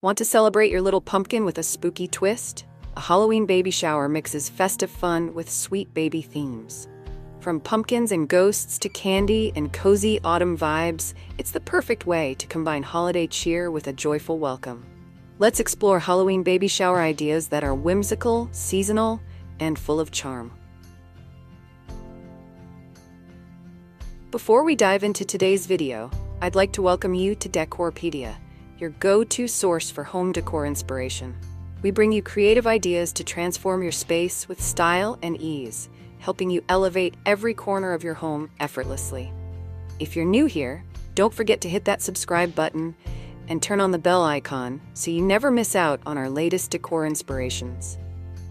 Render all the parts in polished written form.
Want to celebrate your little pumpkin with a spooky twist? A Halloween baby shower mixes festive fun with sweet baby themes. From pumpkins and ghosts to candy and cozy autumn vibes, it's the perfect way to combine holiday cheer with a joyful welcome. Let's explore Halloween baby shower ideas that are whimsical, seasonal, and full of charm. Before we dive into today's video, I'd like to welcome you to Decorpediya, your go-to source for home decor inspiration. We bring you creative ideas to transform your space with style and ease, helping you elevate every corner of your home effortlessly. If you're new here, don't forget to hit that subscribe button and turn on the bell icon so you never miss out on our latest decor inspirations.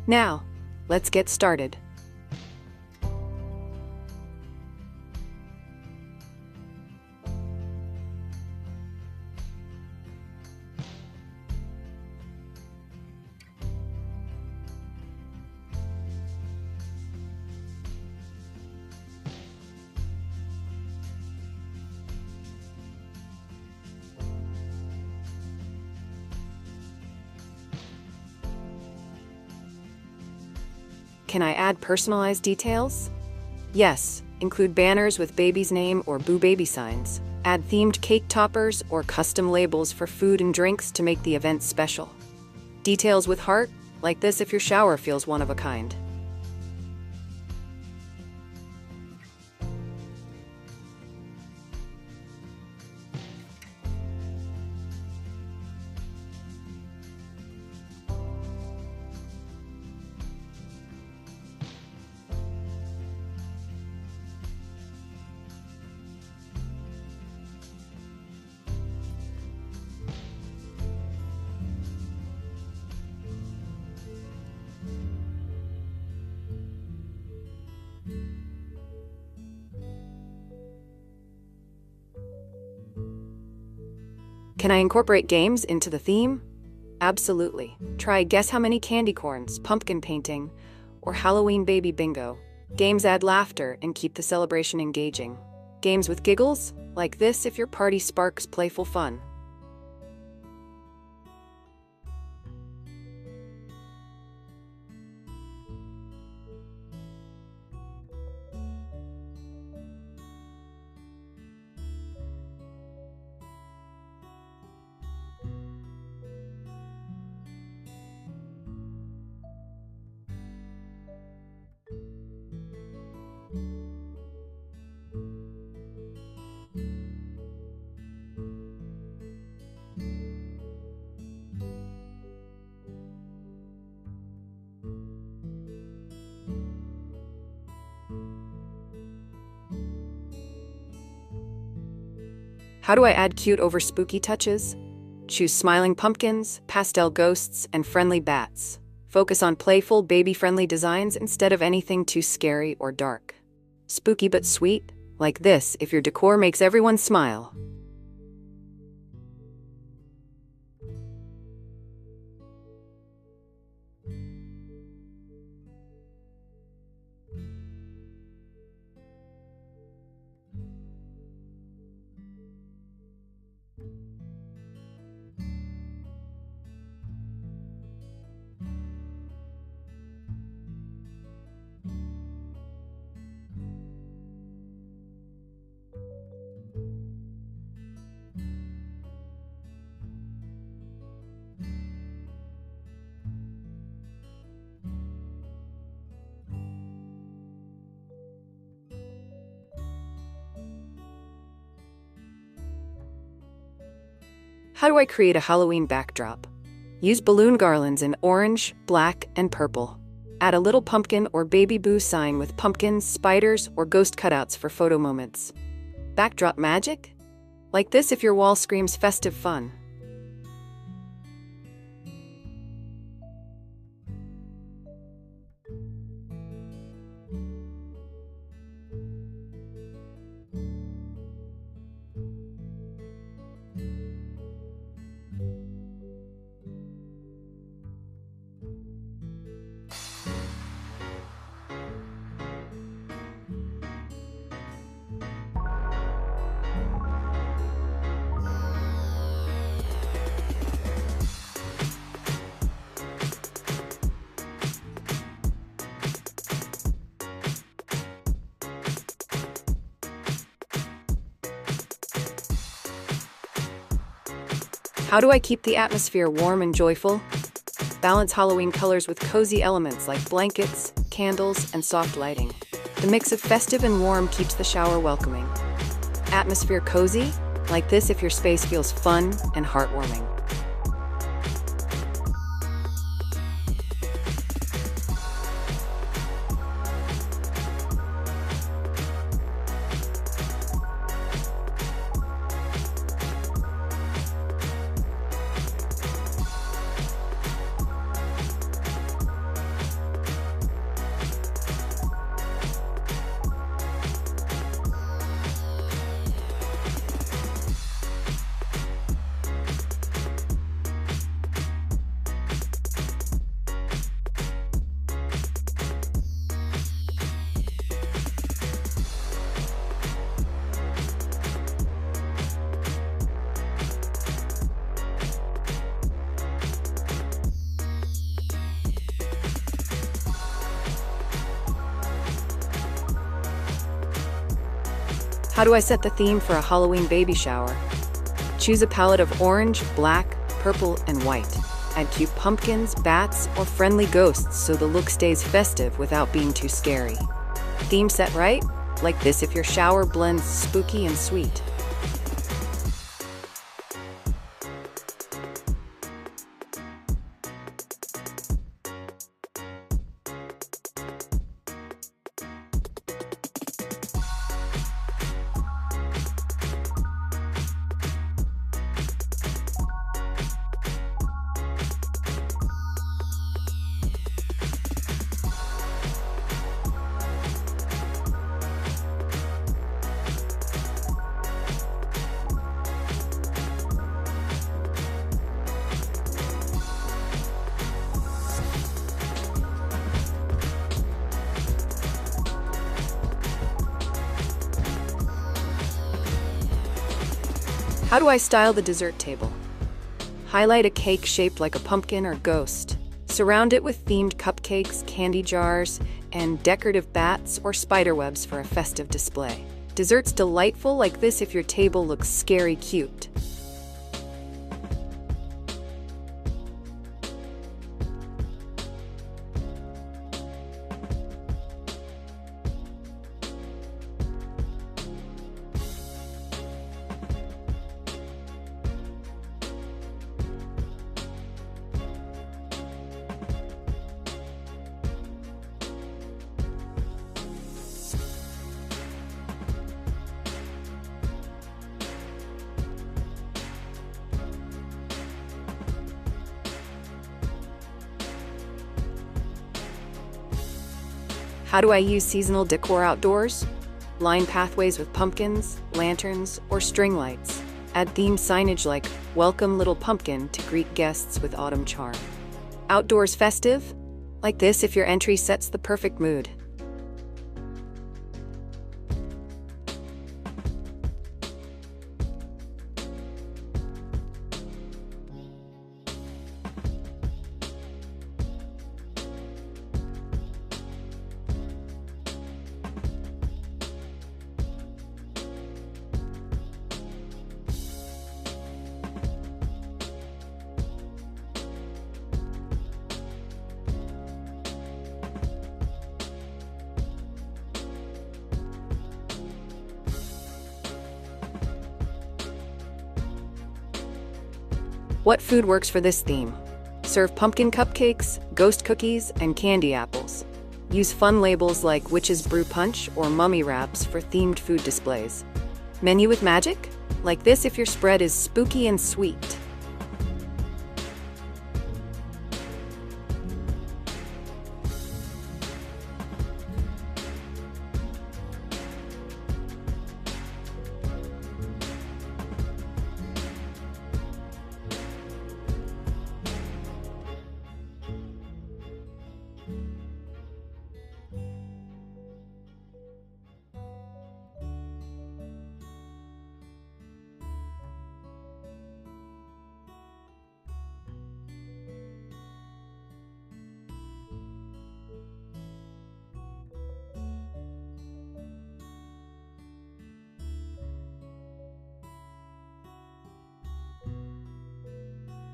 Now, let's get started. Can I add personalized details? Yes, include banners with baby's name or boo baby signs. Add themed cake toppers or custom labels for food and drinks to make the event special. Details with heart, like this if your shower feels one of a kind. Can I incorporate games into the theme? Absolutely. Try Guess How Many Candy Corns, pumpkin painting, or Halloween baby bingo. Games add laughter and keep the celebration engaging. Games with giggles, like this if your party sparks playful fun. How do I add cute over spooky touches? Choose smiling pumpkins, pastel ghosts, and friendly bats. Focus on playful, baby-friendly designs instead of anything too scary or dark. Spooky but sweet, like this if your decor makes everyone smile. How do I create a Halloween backdrop? Use balloon garlands in orange, black, and purple. Add a little pumpkin or baby boo sign with pumpkins, spiders, or ghost cutouts for photo moments. Backdrop magic? Like this if your wall screams festive fun. How do I keep the atmosphere warm and joyful? Balance Halloween colors with cozy elements like blankets, candles, and soft lighting. The mix of festive and warm keeps the shower welcoming. Atmosphere cozy? Like this if your space feels fun and heartwarming. How do I set the theme for a Halloween baby shower? Choose a palette of orange, black, purple, and white. Add cute pumpkins, bats, or friendly ghosts so the look stays festive without being too scary. Theme set right? Like this if your shower blends spooky and sweet. How do I style the dessert table? Highlight a cake shaped like a pumpkin or ghost. Surround it with themed cupcakes, candy jars, and decorative bats or spiderwebs for a festive display. Desserts delightful like this if your table looks scary cute. How do I use seasonal decor outdoors? Line pathways with pumpkins, lanterns, or string lights. Add themed signage like "Welcome Little Pumpkin" to greet guests with autumn charm. Outdoors festive? Like this if your entry sets the perfect mood. What food works for this theme? Serve pumpkin cupcakes, ghost cookies, and candy apples. Use fun labels like Witch's Brew Punch or Mummy Wraps for themed food displays. Menu with magic? Like this if your spread is spooky and sweet.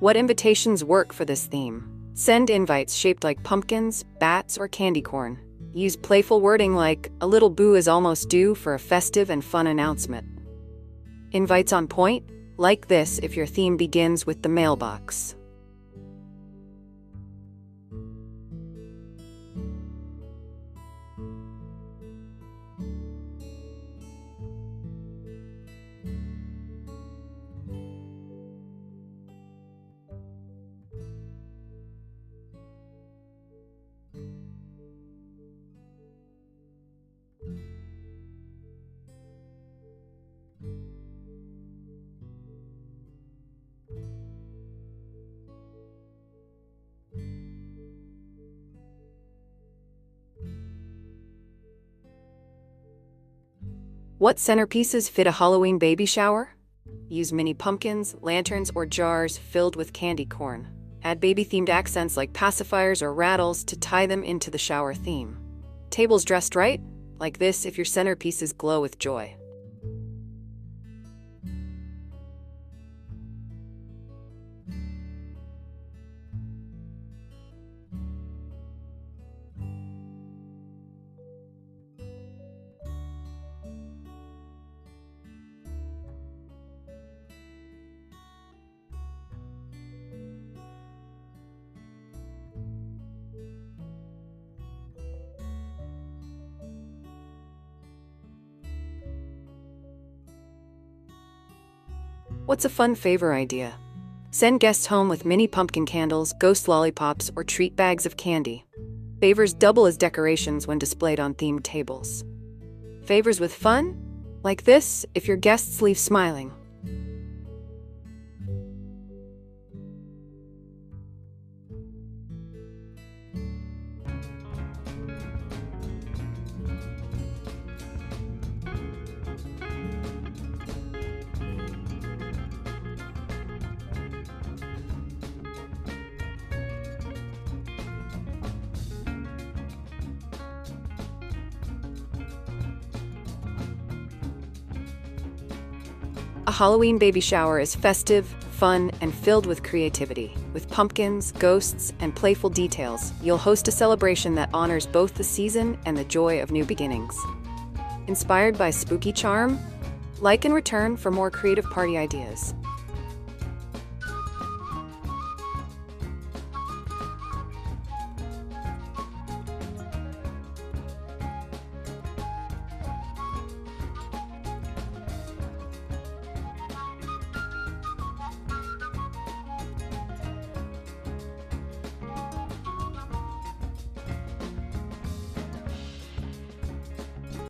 What invitations work for this theme? Send invites shaped like pumpkins, bats, or candy corn. Use playful wording like, "A little boo is almost due" for a festive and fun announcement. Invites on point? Like this if your theme begins with the mailbox. What centerpieces fit a Halloween baby shower? Use mini pumpkins, lanterns, or jars filled with candy corn. Add baby-themed accents like pacifiers or rattles to tie them into the shower theme. Tables dressed right? Like this if your centerpieces glow with joy. What's a fun favor idea? Send guests home with mini pumpkin candles, ghost lollipops, or treat bags of candy. Favors double as decorations when displayed on themed tables. Favors with fun? Like this if your guests leave smiling. A Halloween baby shower is festive, fun, and filled with creativity. With pumpkins, ghosts, and playful details, you'll host a celebration that honors both the season and the joy of new beginnings. Inspired by spooky charm? Like and return for more creative party ideas.